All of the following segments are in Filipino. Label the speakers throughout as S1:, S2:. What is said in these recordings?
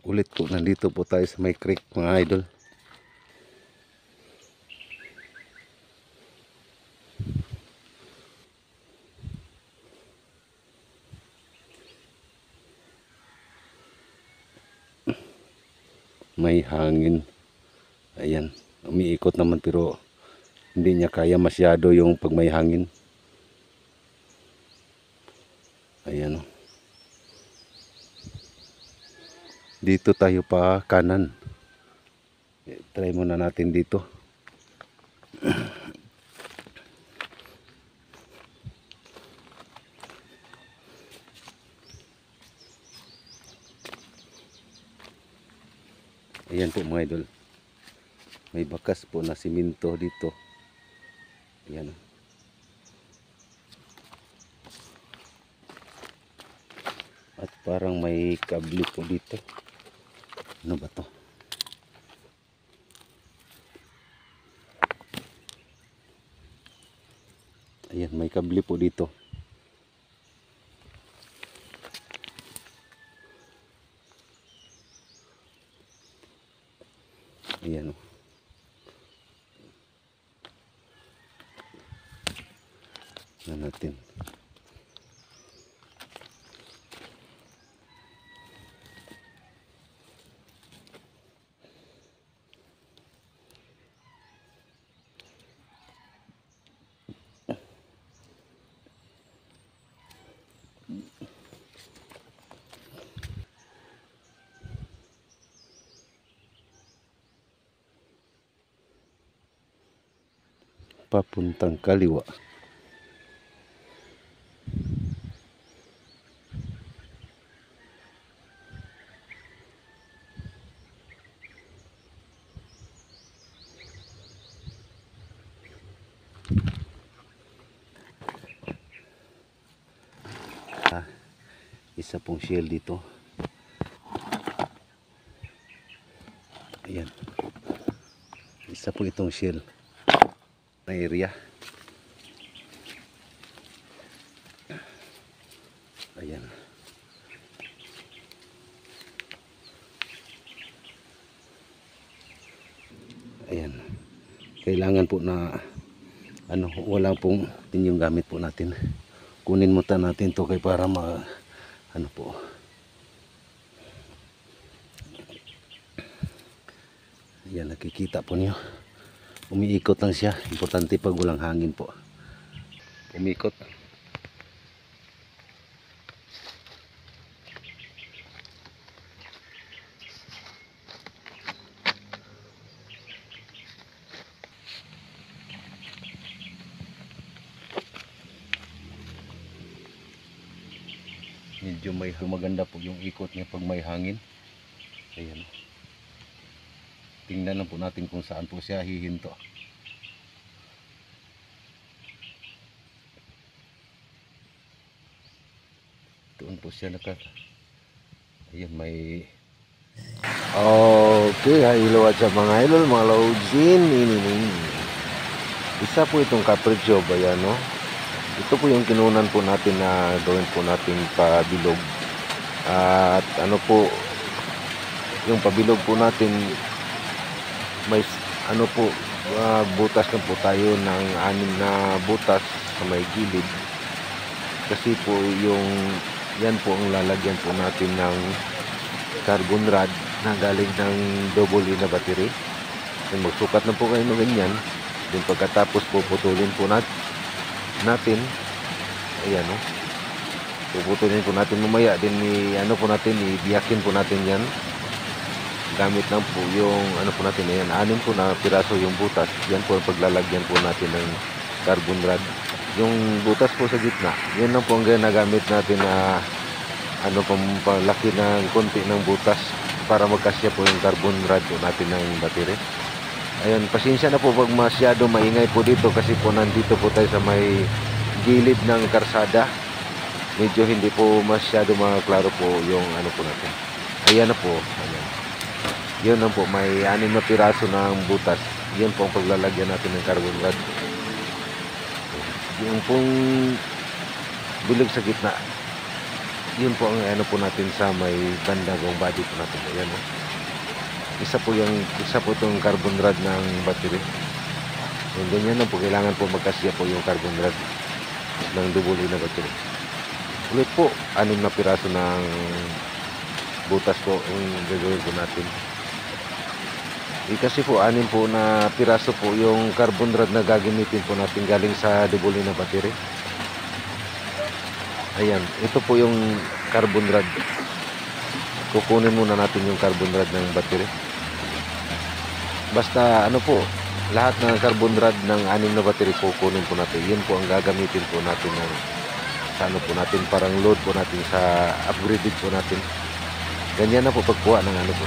S1: Ulit po, nandito po tayo sa may creek mga idol. May hangin. Ayan, umiikot naman pero hindi niya kaya masyado yung pag may hangin. Ayan. Dito tayo pa kanan. Try muna natin dito. Ayan po mga idol. May bakas po na siminto dito. Ayan. At parang may kable po dito. Ano ba to? Ayan, may kable po dito. Ayan o. Na natin. Papuntang kaliwa. Isa pong shell dito. Ayan. Isa po itong shell na area. Ayan. Ayan. Kailangan po na wala pong yung gamit po natin. Kunin muna natin to kay para po. Ayan, nakikita po niyo. Umiikot lang siya. Importante pag walang hangin po. Umikot. Medyo may maganda po yung ikot niya pag may hangin. Ayan. Tingnan lang po natin kung saan po siya hihinto. Doon po siya Ayan, may... Okay, hello at sa mga idol, mga laudsin. Isa po itong copper job. Ayan, no? Ito po yung kinunan po natin na gawin po natin pabilog. At yung pabilog po natin, may butas na po tayo ng 6 na butas sa may gilid. Kasi po yan po ang lalagyan po natin ng carbon rod na galing ng double E na battery. Magsukat na po kayo ng ganyan. Then pagkatapos po putulin po natin. Ayan, no? Puputulin po natin mamaya. Then ibiyakin po natin yan. Gamit lang po yung po natin. Ayan, 6 po na piraso yung butas. Yan po ang paglalagyan po natin ng carbon rod. Yung butas po sa gitna, yan lang po ang ginagamit natin na pampalaki ng konti ng butas para magkasya po yung carbon rod po natin ng battery. Ayun, pasensya na po pag masyado maingay po dito kasi po nandito po tayo sa may gilid ng karsada. Medyo hindi po masyado maklaro po yung po natin. Ayan na po. Ayan. Yun lang po, may 6 na piraso ng butas. Yan po ang paglalagyan natin ng carbon rod. Yung pong bilog sa gitna, yun po ang ano po natin sa may bandang body po natin. Ayan, oh. Isa po itong carbon rod ng battery. Yung ganyan na po, kailangan po magkasya po yung carbon rod ng double A na battery. Ulit po, 6 na piraso ng butas po ang gagawin po natin. Kasi po 6 po na piraso po yung carbon rod na gagamitin po natin galing sa double A na battery. Ayan, ito po yung carbon rod. Kukunin muna natin yung carbon rod ng battery. Basta ano po, lahat ng carbon rod ng 6 na battery kukunin po natin. Yun po ang gagamitin po natin ng sa ano po natin, parang load po natin sa upgraded po natin. Ganyan na po pagkuha ng ano po.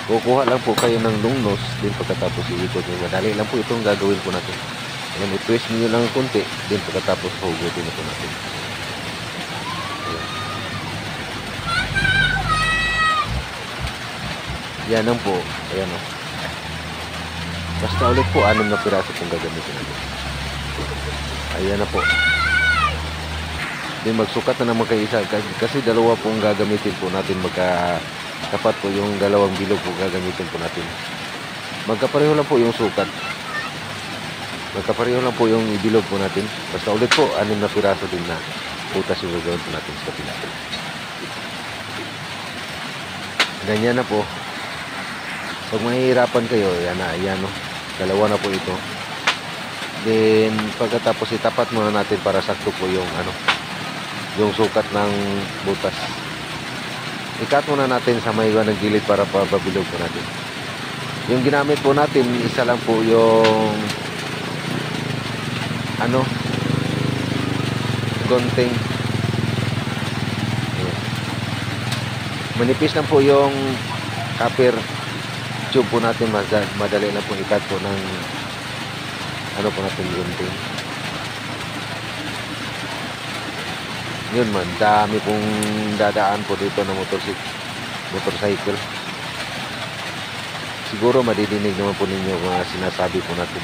S1: Kukuha lang po kayo ng long nose, din pagkatapos iikot nyo. Madali lang po itong gagawin po natin. Ayan, i-twist nyo lang konti, din pagkatapos pahugutin na po natin. Yan lang po. Ayan o. Basta ulit po 6 na piraso pong gagamitin natin. Ayan na po. Then magsukat na naman kayo isa. Kasi dalawa pong gagamitin po natin. Magkatapat po yung dalawang bilog po gagamitin po natin. Magkapareho lang po yung sukat. Magkapareho lang po yung ibilog po natin. Basta ulit po 6 na piraso din na butas yung gagawin po natin sa kapila. Ganyan na po. Pag mahihirapan kayo, yan o. Dalawa na po ito. Then, pagkatapos itapat muna natin para sakto po yung yung sukat ng butas. I-cut muna natin sa may ng gilid para pabilog po natin. Yung ginamit po natin, isa lang po yung gunting. Manipis lang po yung copper tube po natin, madali lang po i-cut po ng po natin gunting. Yun man, dami pong dadaan po dito na motorcycle. Siguro madidinig naman po ninyo mga sinasabi po natin.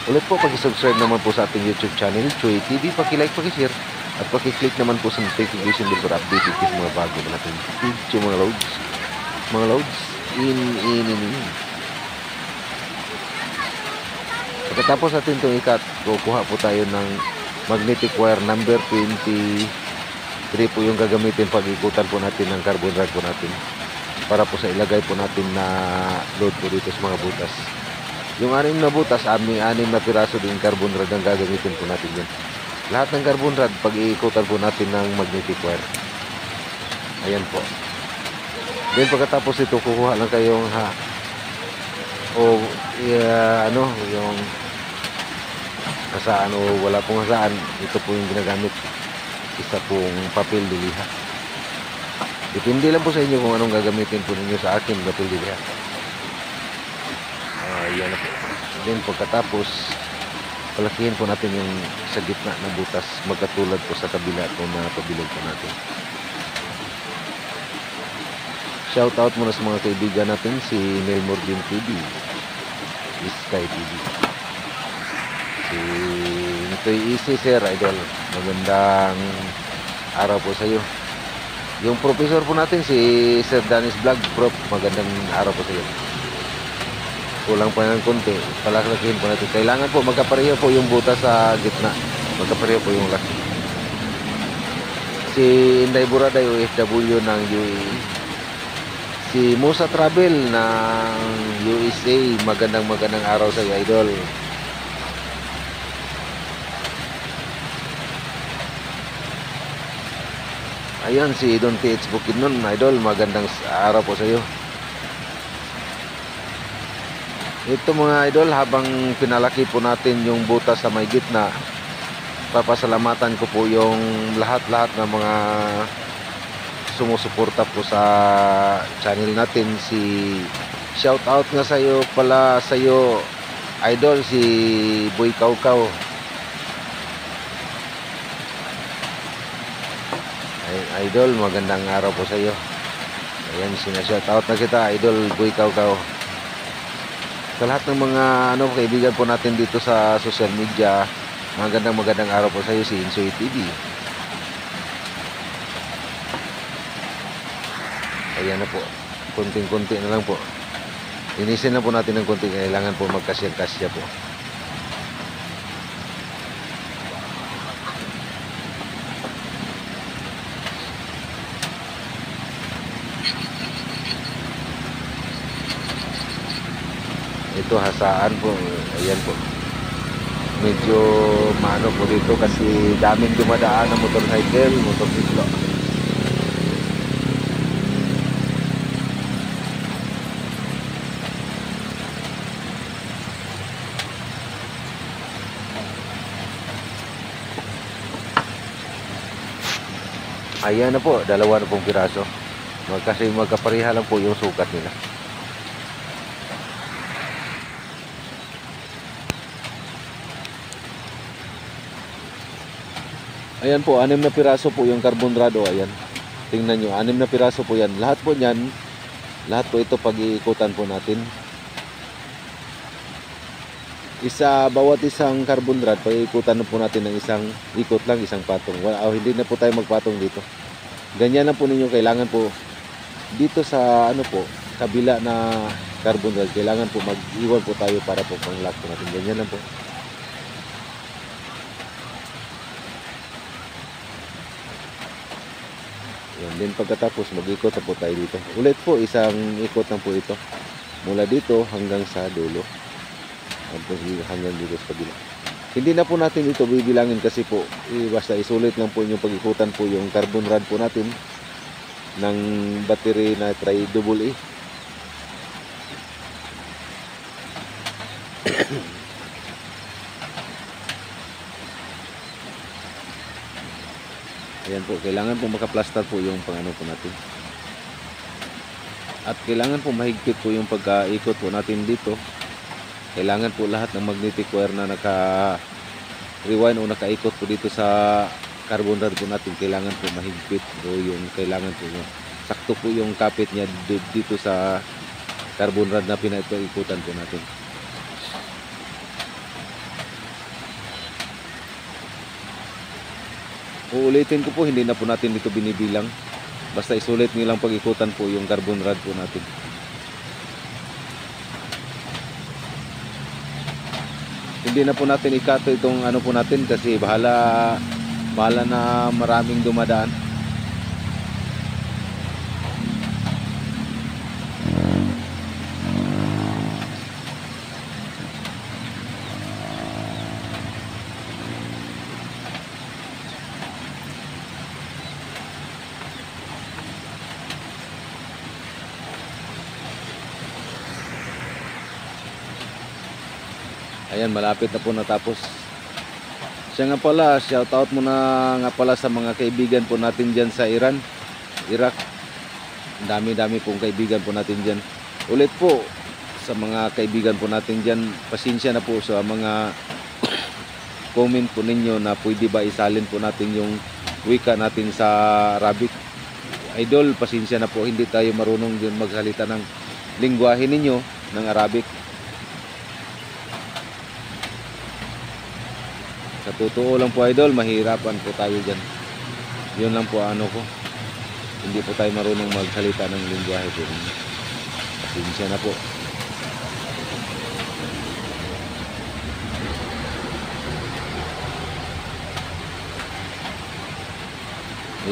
S1: Ulit po, pag-subscribe naman po sa ating YouTube channel, Choy TV, paki-like, paki-share, at paki-click naman po sa notification bell para updated sa mga bago na natin video, mga loads. Pagkatapos natin itong ikat, kukuha po tayo ng magnetic wire number 23 po yung gagamitin pag ikutan po natin ng carbon rod po natin para po sa ilagay po natin na load po dito sa mga butas. Yung 6 na butas, 6 na piraso din carbon rod ang gagamitin po natin yan. Lahat ng carbon rod pag iikutan po natin ng magnetic wire. Ayan po. Then pagkatapos ito, kukuha lang kayong yung hasaan o wala pong hasaan. Ito po yung ginagamit. Isa pong papel de liha. Depende lang po sa inyo kung anong gagamitin po ninyo. Sa akin, papel de liha. Ayan na po. Then pagkatapos, palakihin po natin yung sa gitna na butas. Magkatulad po sa kabila po na pabilog po natin. Shoutout muna sa mga kaibigan natin, si Melmordin TV, Sky TV. Si Nitoy Easy, Sir Idol. Magandang araw po sa iyo. Yung professor po natin, si Sir Danis Vlog, Prof. Magandang araw po sa iyo. Kulang pa ng konti. Palaklakin po natin. Kailangan po magkapareho po yung butas sa gitna. Magkapareho po yung laki. Si Inday Buraday, OFW ng UAE. Si Musa Travel ng USA, magandang araw sa iyo, Idol. Ayan, si Don TH Bukidnon, Idol, magandang araw po sa iyo. Ito mga Idol, habang pinalaki po natin yung butas sa may gitna, papasalamatan ko po yung lahat ng mga sumusuporta po sa channel natin. Shout out nga sa iyo pala, sa iyo Idol, si Boy Kaukaw. Idol, magandang araw po sa iyo. Ayan, sinashout out na kita, Idol Boy Kaukaw. Sa lahat ng mga kaibigan po natin dito sa social media, magandang araw po sa iyo, si Insoy TV. Ayan na po. Kunting-kunti na lang po. Linisin na po natin ng kunti. Kailangan po magkasya-kasya po. Ito hasaan po. Ayan po. Medyo maano po dito kasi daming dumadaan na motorcycle, motorsiklo. Ayan na po, dalawa na pong piraso. Kasi magkapareha lang po yung sukat nila. Ayan po, 6 na piraso po yung carbonrado. Ayan, tingnan nyo, 6 na piraso po yan. Lahat po yan, lahat po ito pag-iikutan po natin. Bawat isang carbonrad, pag-iikutan po natin ng isang ikot lang, isang patong. Hindi na po tayo magpatong dito. Ganyan lang po ninyo, kailangan po dito sa kabila na carbonrad, kailangan po mag-iwan po tayo para po pang-lock po natin. Ganyan lang po. Yan din, pagkatapos mag-ikot na po tayo dito. Ulit po, isang ikot lang po ito. Mula dito hanggang sa dulo. Hanggang dito sa kabila. Hindi na po natin ito bibilangin kasi po, basta isulit lang po yung pag-ikutan po yung carbon rod po natin ng battery na Tri-AA. Ayan po, kailangan po makaplaster po yung pang-ano po natin. At kailangan po mahigpit po yung pagkaikot po natin dito. Kailangan po lahat ng magnetic wire na naka-rewind o nakaikot po dito sa carbon rod po natin. Kailangan po mahigpit o yung kailangan po sakto po yung kapit niya dito sa carbon rod na pinaikutan po natin. Uulitin ko po, hindi na po natin dito binibilang. Basta isulit nilang pag-ikutan po yung carbon rod po natin. Hindi na po natin ikato itong ano po natin kasi bahala na maraming dumadaan. Ayan, malapit na po natapos. Siya nga pala, shoutout muna nga pala sa mga kaibigan po natin dyan sa Iraq. Dami-dami pong kaibigan po natin dyan. Ulit po, sa mga kaibigan po natin dyan, pasensya na po sa mga comment po ninyo na pwede ba isalin po natin yung wika natin sa Arabic. Idol, pasensya na po, hindi tayo marunong din magsalita ng lingwahe ninyo ng Arabic. Sa totoo lang po idol, mahirapan po tayo dyan. Yun lang po ano ko. Hindi po tayo marunong magsalita ng lingwahe po. Pasensya na po.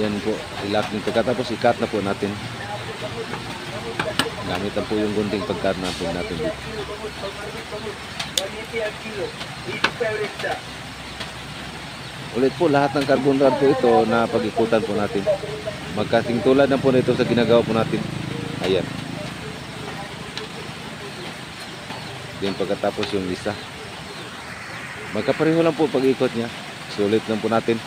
S1: Ayan po, ilocking pagkatapos i-cut na po natin. Gamitan po yung gunting pag-cut na po natin dito. Ulit po, lahat ng carbon rod po ito na pag-ikutan po natin. Magkasing tulad na po nito sa ginagawa po natin. Ayan. Then pagkatapos yung isa. Magkapareho lang po pag-ikot niya. Sulit lang po natin.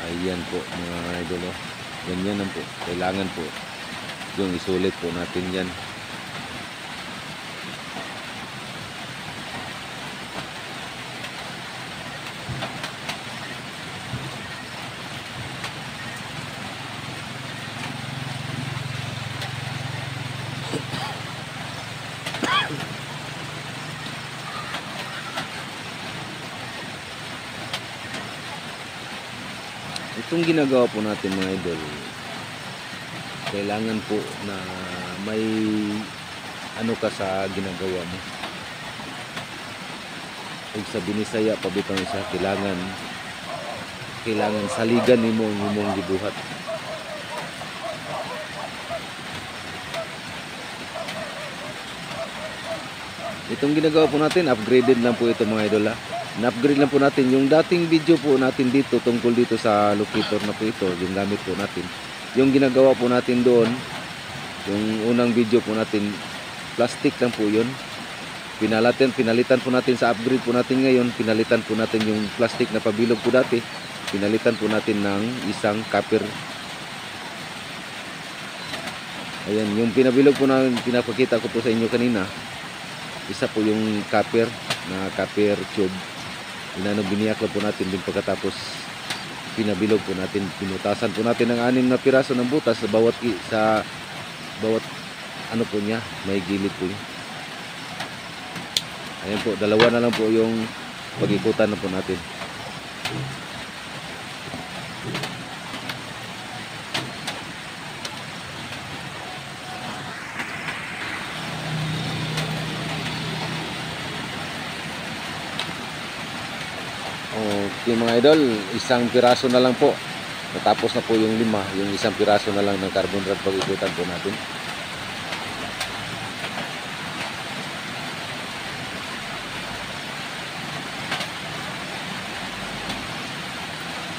S1: Ayan po mga idol. Ganyan lang po. Kailangan po yung isulit po natin yan. Itong ginagawa po natin mga idol, kailangan po na may ano ka sa ginagawa mo. Ug sa Binisaya pabitaw isa, kailangan saligan nimo ang imong gibuhat. Itong ginagawa po natin, upgraded lang po ito mga idol. Na-upgrade lang po natin yung dating video po natin dito tungkol dito sa locator na po ito, yung gamit po natin. Yung ginagawa po natin doon, yung unang video po natin, plastic lang po yun. Pinalitan po natin sa upgrade po natin ngayon, pinalitan po natin yung plastic na pabilog po dati, pinalitan po natin ng isang copper. Ayan, yung pinabilog po na pinapakita ko po sa inyo kanina, isa po yung copper na copper tube. Biniyak lang po natin din pagkatapos pinabilog po natin, pinutasan po natin ng 6 na piraso ng butas sa bawat ano po niya, may gilid po niya. Ayan po, dalawa na lang po yung pag-ikutan na po natin. Okay mga idol, isang piraso na lang po. Natapos na po yung 5, yung isang piraso na lang ng carbon rod pag-ikutan po natin.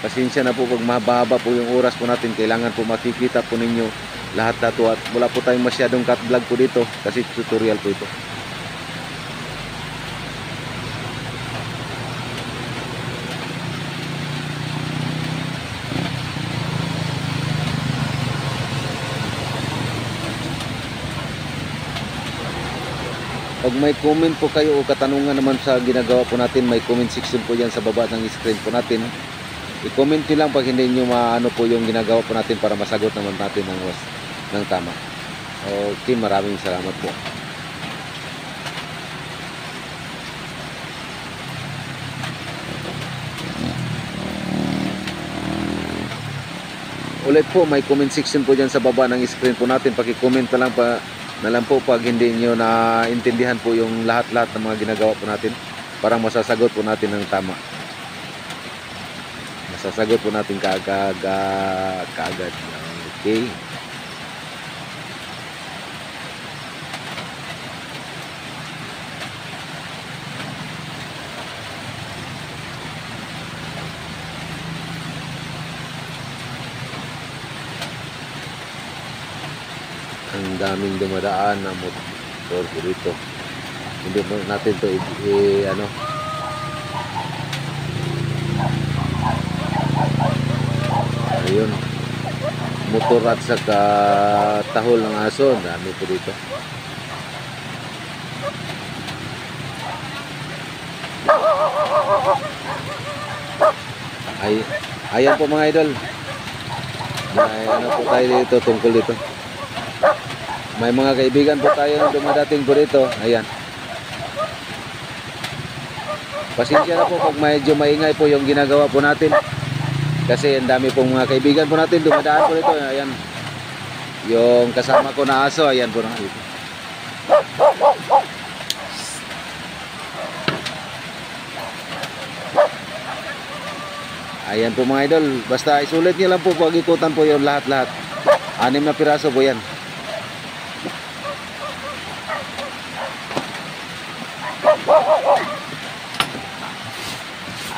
S1: Pasensya na po pag mahaba po yung oras po natin, kailangan po makikita po ninyo lahat na to at wala po tayong masyadong cut vlog po dito kasi tutorial po ito. Pag may comment po kayo o katanungan naman sa ginagawa po natin, may comment section po yan sa baba ng screen po natin. I-comment nyo lang pag hindi nyo maano po yung ginagawa po natin para masagot naman natin ng tama. Okay, maraming salamat po. Ulit po, may comment section po dyan sa baba ng screen po natin. Paki-comment na lang po pag hindi nyo naintindihan po yung lahat-lahat ng mga ginagawa po natin para masasagot po natin ng tama. Masasagot po natin kaagad. Okay. Ang daming dumadaan na motor po dito. Hindi po natin to ano. Ayun. Motor at saka tahol ng aso. Dami po dito. Ayan po mga idol. May ano po tayo dito tungkol dito. May mga kaibigan po tayo na dumadating po dito. Ayan. Pasensya na po pag medyo maingay po yung ginagawa po natin. Kasi ang dami pong mga kaibigan po natin dumadaan po dito. Ayan. Yung kasama ko na aso. Ayan po na. Ayan po mga idol. Basta isulit nyo lang po pag ikutan po yung lahat-lahat. 6 na piraso po yan.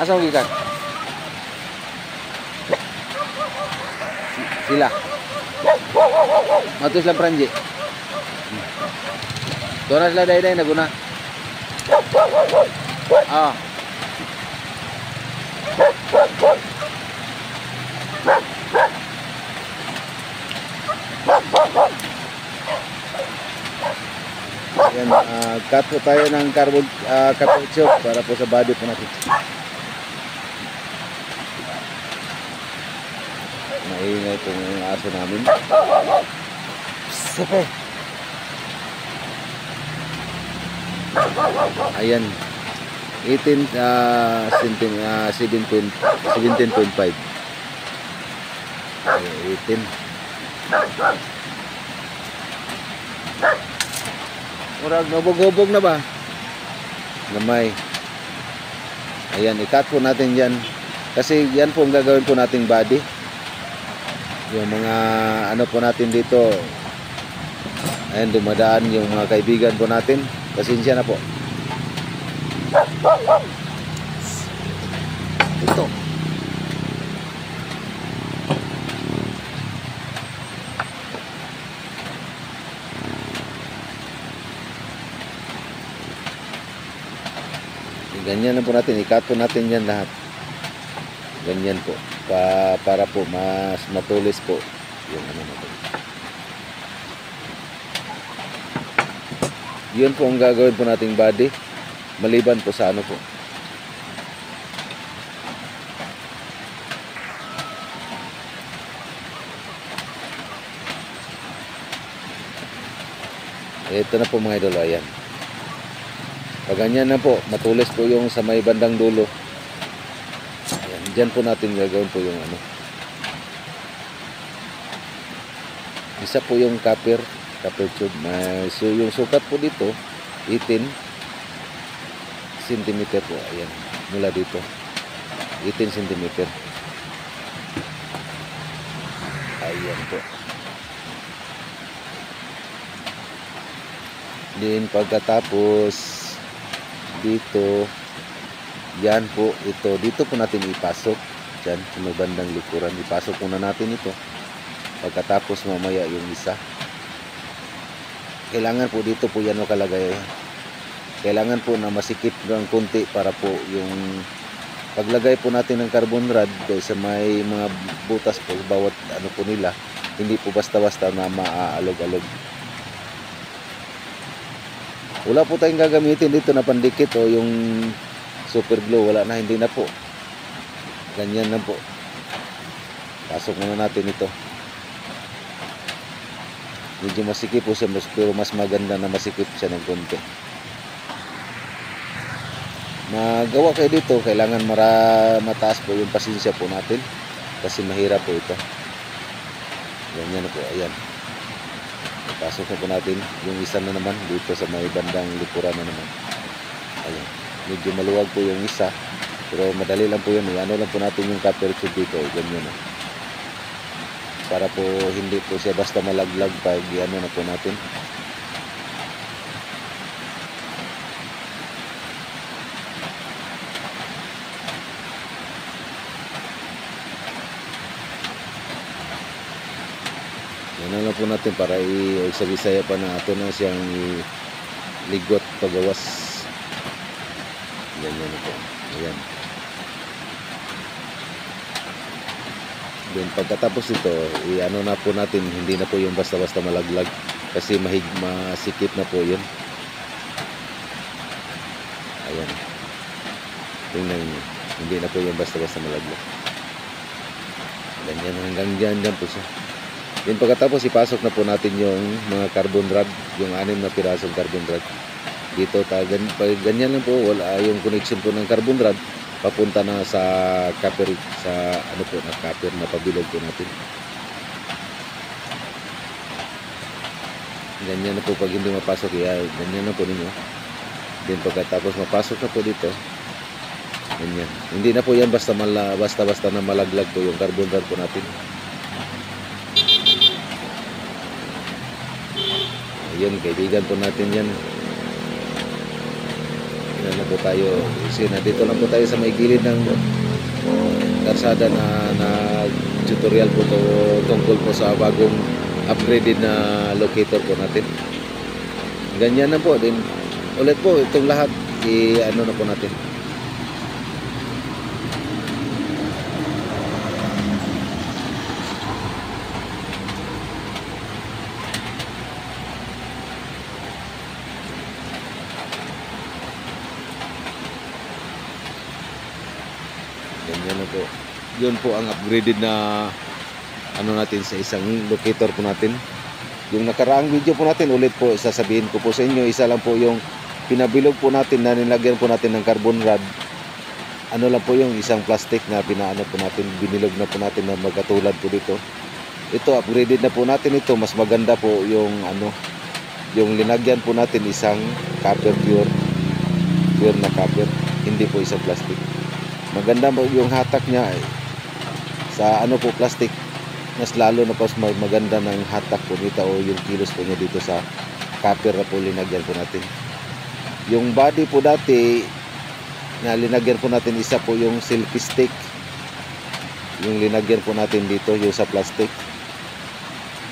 S1: Asa mo gikan? Sila. Matus lang pranji. Doon sila day-day naguna. Ah. Yan, cut po tayo ng carbon caoutchouc para po sa body po natin. Maingay po yung aso namin. Sape. Ayan. 17.5. itin. Murag nabog-ubog na ba? Namay. Ayan, i-cut po natin yan. Kasi yan po ang gagawin po nating body. Yung mga ano po natin dito. Ayan, dumadaan yung mga kaibigan po natin. Pasensya na po. Ito. Ganyan lang po natin. I-cut po natin yan lahat. Ganyan po. Para po mas matulis po yung ano natin. Yun po ang gagawin po nating body. Maliban po sa ano po. Ito na po mga idol. Ayan. Pag ganyan na po, matulis po yung sa may bandang dulo. Ayan. Diyan po natin gagawin po yung ano. Isa po yung copper tube. So yung sukat po dito 18 cm po. Ayan, mula dito 18 cm. Ayan po. Then pagkatapos dito, yan po, ito dito po natin ipasok. Diyan sa may bandang likuran, ipasok muna natin ito. Pagkatapos mamaya yung isa. Kailangan po dito po yan makalagay. Kailangan po na masikip ng konti para po yung paglagay po natin ng carbon rod sa may mga butas po bawat ano po nila, hindi po basta-basta na maaalog-alog. Wala po tayong gagamitin dito na pandikit o yung super glue, wala na, hindi na po. Ganyan na po. Pasok muna natin ito. Medyo masikip po siya, pero mas maganda na masikip siya ng konti. Magawa kayo dito, kailangan mataas po yung pasensya po natin kasi mahirap po ito. Ganyan na po, ayan. Pasok na po natin yung isa na naman dito sa may bandang likuran na naman. Ayan. Medyo maluwag po yung isa, pero madali lang po yun. Ano lang po natin yung copper tube dito, ganyan na. Para po hindi po siya basta malaglag pag ano na po natin. Yan lang po natin para i-Bisaya pa na ato na siyang ligot pagawas. Ganyan na po. Ayan. Then pagkatapos ito, i-ano na po natin, hindi na po yung basta-basta malaglag kasi masikip na po yun. Ayan. Tingnan nyo. Hindi na po yung basta-basta malaglag. Ganyan, hanggang dyan po siya. Then pagkatapos ipasok na po natin yung mga carbon rod, yung 6 na pirasong carbon rod. Dito, ganyan lang po, wala yung connection po ng carbon rod. Papunta na sa copper, sa ano po na copper na pabilog po natin. Ganyan na po pag hindi mapasok, ganyan na po ninyo. Then pagkatapos mapasok na po dito, ganyan. Hindi na po yan basta na malaglag po yung carbon rod po natin. Ayun, kaibigan po natin yan. Na po tayo, dito lang po tayo sa may gilid ng karsada na tutorial po to tungkol po sa bagong upgraded na locator po natin. Ganyan na po din. Ulit po itong lahat ano na po natin. Ganyan na po. Yun po ang upgraded na ano natin sa isang locator po natin. Yung nakaraang video po natin, ulit po sasabihin ko po sa inyo, isa lang po yung pinabilog po natin na nilagyan po natin ng carbon rod. Ano lang po yung isang plastic na pinaano po natin, binilog na po natin na magkatulad po dito. ito upgraded na po natin ito. Mas maganda po yung yung linagyan po natin isang copper, pure na copper, hindi po isang plastic. Maganda po yung hatak niya sa po plastic. Mas lalo na po maganda ng hatak po nito o yung kilos po niya dito sa copper na po linagyan po natin. Yung body po dati na linagyan po natin, isa po yung selfie stick, yung linagyan po natin dito yung sa plastic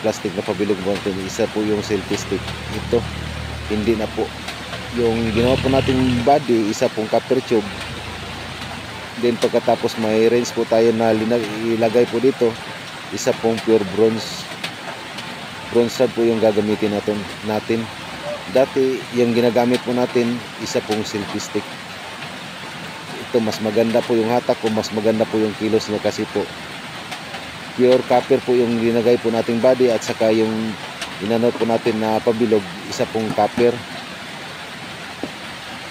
S1: na pabilog po natin, isa po yung selfie stick. Ito hindi na po. Yung ginawa po natin body, isa pong copper tube. Then pagkatapos may range po tayo na ilagay po dito, isa pong pure bronze rod po yung gagamitin natin. Dati yung ginagamit po natin, isa pong selfie stick. Ito mas maganda po yung hatak ko, mas maganda po yung kilos niya kasi po pure copper po yung linagay po nating body, at saka yung inano po natin na pabilog, isa pong copper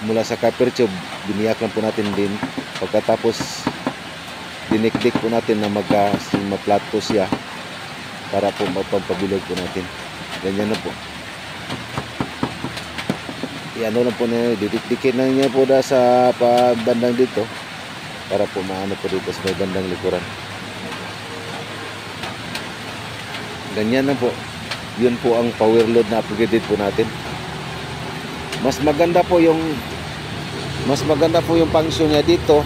S1: mula sa copper tube. Biniyak lang po natin din, pagkatapos dinikdik po natin na ma-flat po siya para po magpapabilog po natin. Ganyan na po. Ano lang po na didikdikin lang niya po sa bandang dito para po maano po dito sa may bandang likuran. Ganyan na po. Yun po ang power load na upgraded po natin. Mas maganda po yung function niya dito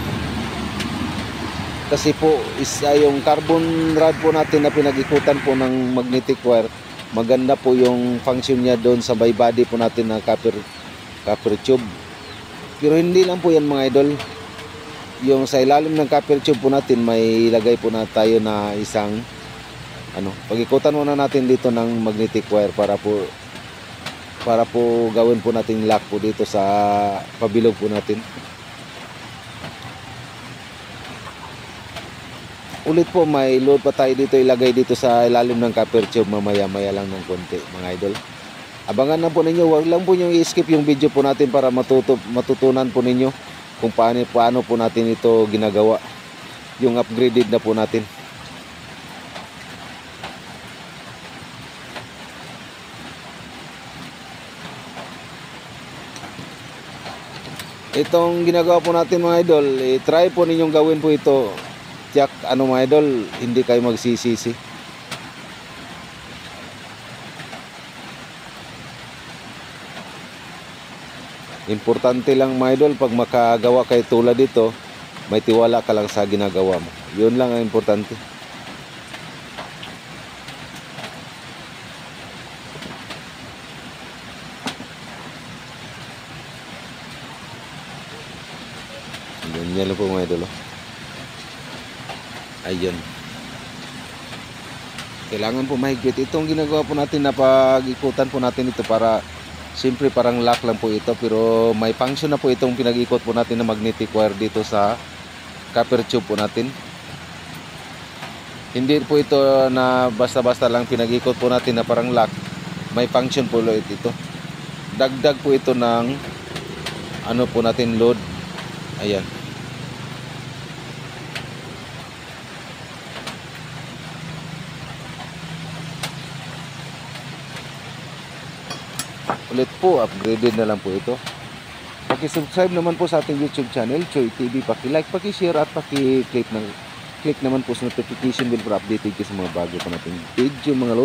S1: kasi po isa yung carbon rod po natin na pinag-ikutan po ng magnetic wire. Maganda po yung function niya doon sa may body po natin na copper tube. Pero hindi lang po yan mga idol. Yung sa ilalim ng copper tube po natin, may ilagay po na tayo na isang pag-ikutan muna natin dito ng magnetic wire para po gawin po natin lock po dito sa pabilog po natin. Ulit po may load pa tayo dito ilagay dito sa ilalim ng copper tube, maya lang ng konti mga idol. Abangan na po ninyo, wag lang po nyo i-skip yung video po natin para matutunan po ninyo kung paano po natin ito ginagawa, yung upgraded na po natin. Itong ginagawa po natin mga idol, try po ninyong gawin po ito. Tiyak mga idol, hindi kayo magsisisi. Importante lang mga idol, pag makagawa kayo tulad dito, may tiwala ka lang sa ginagawa mo. Yun lang ang importante. Ganyan lang po mga idol. Ayun. Kailangan po mahigpit. Itong ginagawa po natin na pag-ikutan po natin ito para siyempre parang lock lang po ito, pero may function na po itong pinag-ikot po natin na magnetic wire dito sa copper tube po natin. Hindi po ito na basta-basta lang pinag-ikot po natin na parang lock. May function po ulit ito. Dagdag po ito ng po natin load. Ayan. Ulit po, upgraded na lang po ito. Paki-subscribe naman po sa ating YouTube channel, Choy TV. Paki-like, paki-share at paki-click naman po sa notification bell para updated kayo sa mga bago pa nating video mga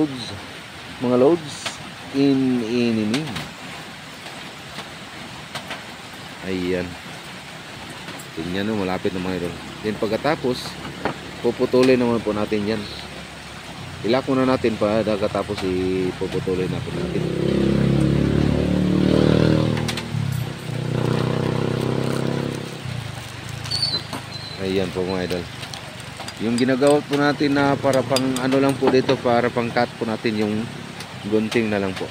S1: loads in. Ayan. Tingnan nyo, malapit na mga idol. Then pagkatapos, puputulin naman po natin yan. Ilak muna natin pa, pagkatapos ipuputulin na po natin. Ayan po mga idol. Yung ginagawa po natin na para pang lang po dito, para pang cut po natin yung gunting na lang po.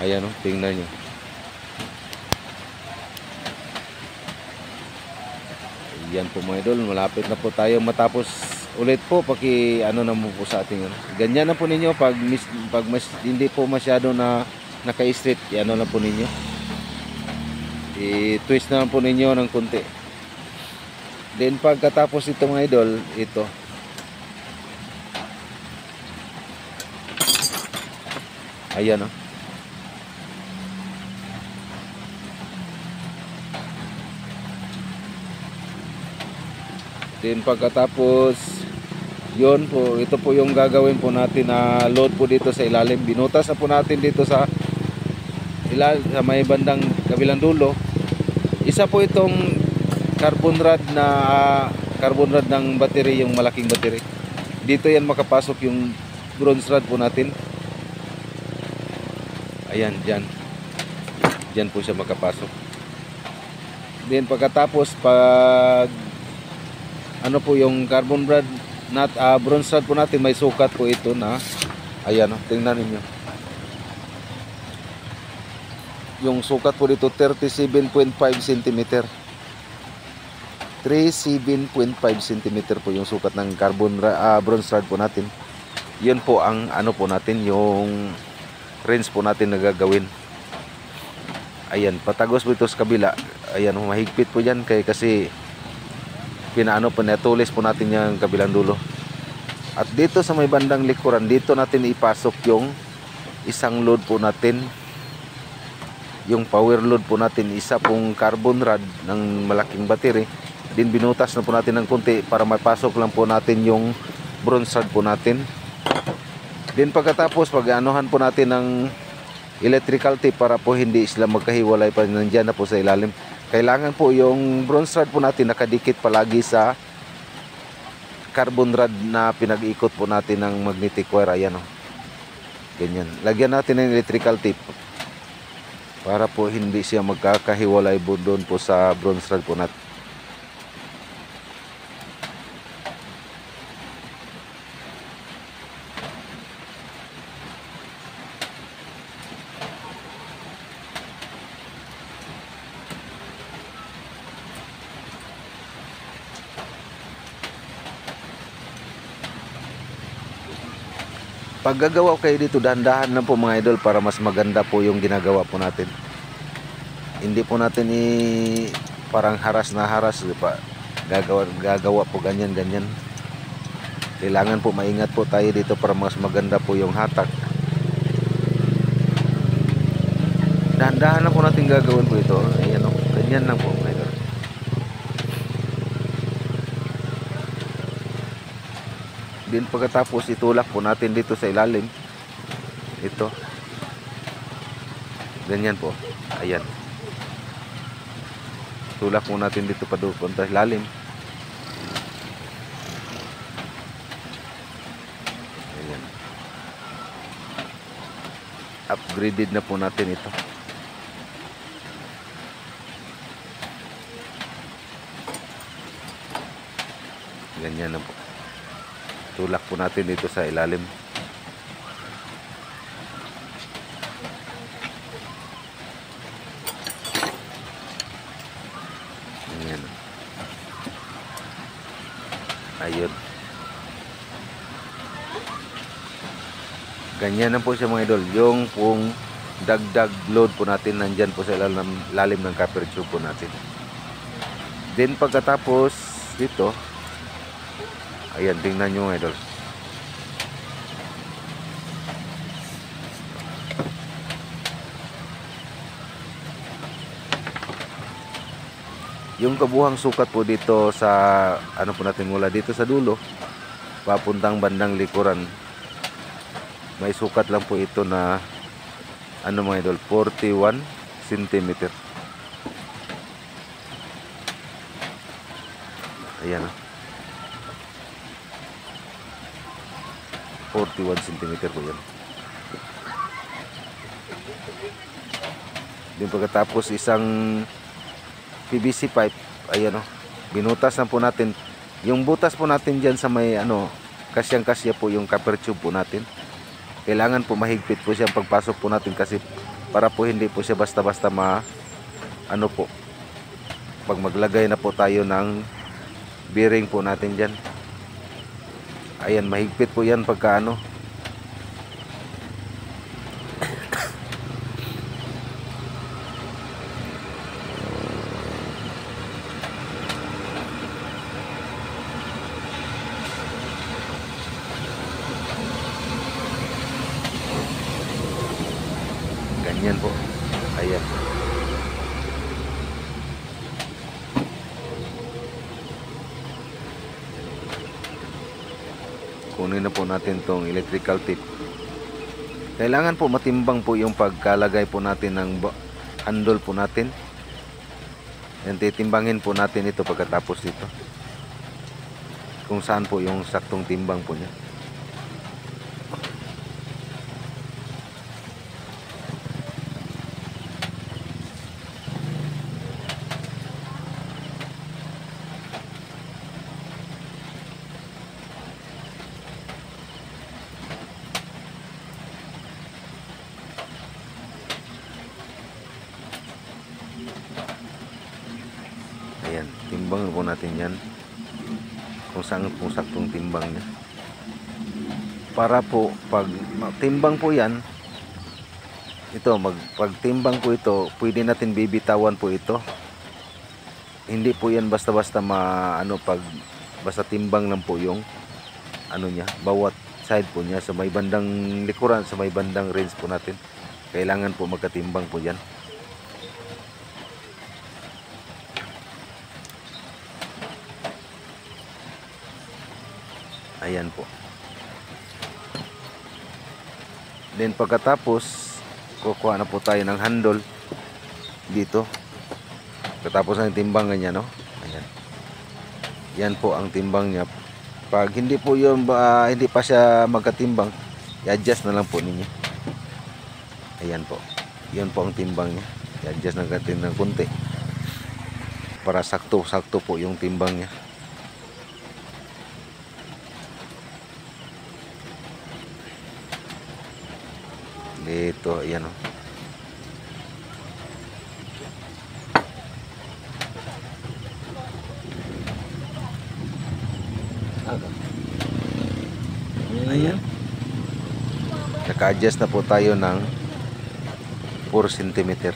S1: Ayan tingnan nyo. Ayan po mga idol, malapit na po tayo matapos ulit po. Naman po sa ating ganyan na po ninyo pag hindi po masyado na naka-straight, na po ninyo. I-twist na lang po ninyo ng konti. Then pagkatapos ito mga idol, ito Ayan, oh. Then pagkatapos, yun po, ito po yung gagawin po natin na load po dito sa ilalim. Binutas na po natin dito sa sa may bandang kabilang dulo. Isa po itong carbon rod ng battery, yung malaking battery. Dito yan makapasok yung bronze rod po natin. Ayan, dyan po siya makapasok. Then pagkatapos, pag ano po yung carbon rod bronze rod po natin, may sukat po ito na ayan, tingnan niyo. Yung sukat po dito 37.5 cm. 37.5 cm po yung sukat ng bronze rod po natin. Yun po ang ano po natin, yung range po natin na gagawin. Ayan, patagos po ito sa kabila. Ayan, mahigpit po yan kasi pinatulis po natin yung kabilang dulo. At dito sa may bandang likuran, dito natin ipasok yung isang load po natin, yung power load po natin, isa pong carbon rod ng malaking battery. Din binutas na po natin ng kunti para mapasok lang po natin yung bronze rod po natin. Din pagkatapos, pag-anuhan po natin ng electrical tape para po hindi sila magkahiwalay pa, nandiyan na po sa ilalim. Kailangan po yung bronze rod po natin nakadikit palagi sa carbon rod na pinag-ikot po natin ng magnetic wire. Ayan, oh. Ganyan. Lagyan natin ng electrical tape para po hindi siya magkakahiwalay po doon po sa bronze rod po natin. Pag gagawa kayo dito, dahan-dahan lang po mga idol para mas maganda po yung ginagawa po natin. Hindi po natin parang haras na haras, diba? Gagawa po ganyan. Kailangan po maingat po tayo dito para mas maganda po yung hatak. Dahan-dahan lang po natin gagawin po ito. Ayan, oh. Ganyan lang po mga idol. Din pagkatapos, itulak po natin dito sa ilalim. Ito. Ganyan po. Ayan. Tulak po natin dito pa doon sa ilalim. Ayan. Upgraded na po natin ito. Ganyan na po. Tulak po natin dito sa ilalim. Ayan. Ayun. Ganyan na po siya mga idol. Yung pong dagdag load po natin nandyan po sa lalim ng copper tube po natin. Then pagkatapos dito, ayan, tingnan nyo mga idol. Yung kabuhang sukat po dito sa ano po natin, mula dito sa dulo papuntang bandang likuran, may sukat lang po ito na ano mga idol, 41 cm. Ayan, 41 cm po yan. Din pagkatapos, isang PVC pipe. Ayan, oh. Binutas na po natin. Yung butas po natin dyan sa may kasyang-kasya po yung copper tube po natin. Kailangan po mahigpit po siya pagpasok po natin kasi para po hindi po siya basta-basta po, pag maglagay na po tayo ng bearing po natin dyan. Ayan, mahigpit po yan pagka kunin na po natin tong electrical tape. Kailangan po matimbang po yung pagkalagay po natin ng handle po natin. Yan, titimbangin po natin ito pagkatapos dito, kung saan po yung saktong timbang po niya. Ayan, timbang po natin yan kung saan po saktong timbang niya, para po pag timbang po yan, ito pag timbang po ito, pwede natin bibitawan po ito. Hindi po yan basta-basta pag basta timbang lang po yung niya, bawat side po niya, sa may bandang likuran, sa may bandang range po natin, kailangan po magkatimbang po yan. Ayan po. Then pagkatapos, kukuha na po tayo ng handle dito. Pagkatapos ng timbangan niya, no? Ayan. Yan po ang timbang niya. Pag hindi po yun, hindi pa siya magkatimbang, i-adjust na lang po ninyo. Ayan po. Yan po ang timbang niya. I-adjust natin ng konti para sakto-sakto po yung timbang niya. Dito, ayan o. Ayan. Naka-adjust na po tayo ng 4 cm.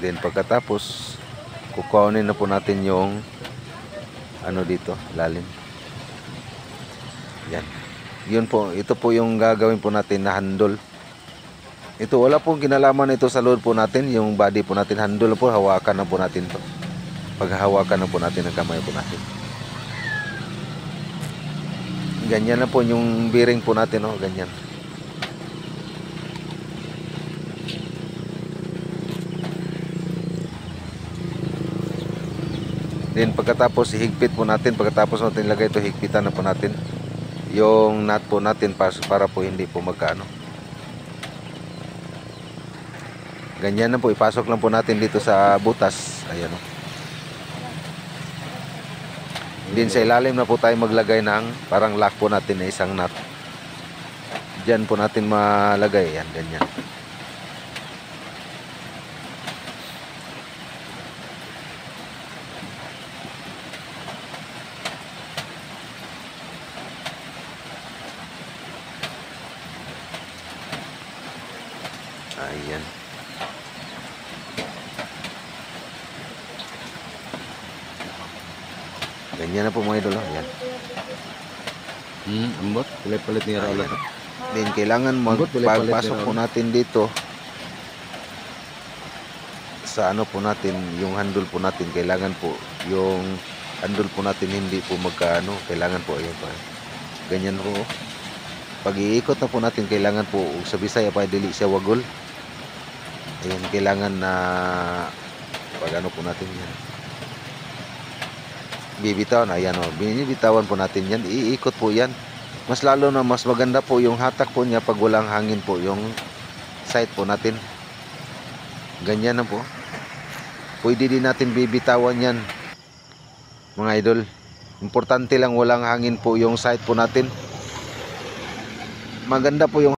S1: Then pagkatapos, kukuhanin na po natin yung dito, lalim. Yan. Yun po, ito po yung gagawin po natin na handle. Ito, wala pong kinalaman ito sa load po natin. Yung body po natin, handle po, hawakan na po natin to. Paghahawakan na po natin ng kamay po natin. Ganyan na po yung bearing po natin, no? Ganyan. Then pagkatapos, ihigpit po natin. Pagkatapos natin ilagay ito, higpitan na po natin yung nut po natin para po hindi po magkaano. Ganyan na po, ipasok lang po natin dito sa butas. Ayan o. Din sa ilalim na po tayo maglagay ng parang lock po natin na isang nut. Diyan po natin malagay. Ayan, ganyan. Ayan. Ganyan na po mga idol. Ayan.
S2: Ambot. Palit-palit ni Rolo.
S1: Then kailangan pagpasok po natin dito sa po natin, yung handle po natin, kailangan po yung handle po natin hindi po magkaano, kailangan po ayun pa. Ganyan po. Pag iikot na po natin, kailangan po sa Bisaya pa dili siya wagol. Ayan, kailangan na pag po natin yan. Bibitawan, ayan o, binibitawan po natin yan, iikot po yan. Mas lalo na mas maganda po yung hatak po niya pag walang hangin po yung sight po natin. Ganyan na po. Pwede din natin bibitawan yan mga idol. Importante lang walang hangin po yung sight po natin. Maganda po yung